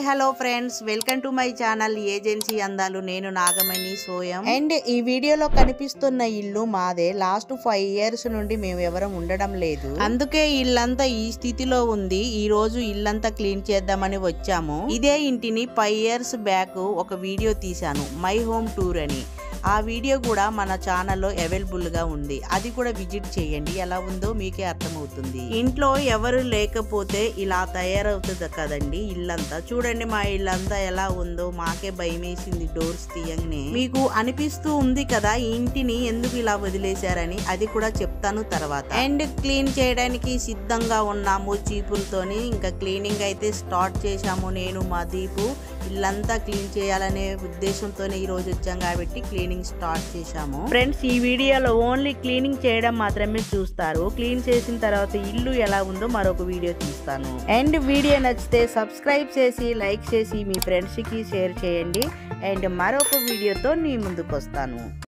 Hello friends, welcome to my channel agency అందాలు. నేను Nagamani Soyam. And ఈ వీడియోలో కనిపిస్తున్న ఇల్లు మాదే. లాస్ట్ 5 years నుండి మేము ఎవరం ఉండడం లేదు, అందుకే ఇల్లంతా ఈ స్థితిలో ఉంది. ఈ రోజు ఇల్లంతా క్లీన్ చేద్దామని వచ్చాము. ఇదే ఇంటిని 5 years బ్యాక్ ఒక వీడియో తీశాను, మై హోమ్ టూర్ అని. ఆ వీడియో కూడా మన ఛానల్లో అవైలబుల్ గా ఉంది, అది కూడా విజిట్ చేయండి. ఎలా ఉందో మీకే అర్థమవుతుంది. ఇంట్లో ఎవరు లేకపోతే ఇలా తయారవుతుంది కదండి ఇల్లంతా. చూడండి మా ఇల్లంతా ఎలా ఉందో, మాకే భయం వేసింది డోర్స్ తీయంగానే. మీకు అనిపిస్తూ ఉంది కదా ఈ ఇంటిని ఎందుకు ఇలా వదిలేశారని, అది కూడా చెప్తాను తర్వాత. అండ్ క్లీన్ చేయడానికి సిద్ధంగా ఉన్నాము చీపులతోని. ఇంకా క్లీనింగ్ అయితే స్టార్ట్ చేశాము. నేను మా దీపు ఇల్లంతా క్లీన్ చేయాలనే ఉద్దేశంతోనే ఈ రోజు వచ్చాం కాబట్టి క్లీనింగ్ స్టార్ట్ చేశాము. ఫ్రెండ్స్, ఈ వీడియోలో ఓన్లీ క్లీనింగ్ చేయడం మాత్రమే చూస్తారు. క్లీన్ చేసిన తర్వాత ఇల్లు ఎలా ఉందో మరొక వీడియో తీస్తాను. అండ్ వీడియో నచ్చితే సబ్స్క్రైబ్ చేసి లైక్ చేసి మీ ఫ్రెండ్స్ కి షేర్ చేయండి. అండ్ మరొక వీడియోతో నీ ముందుకు వస్తాను.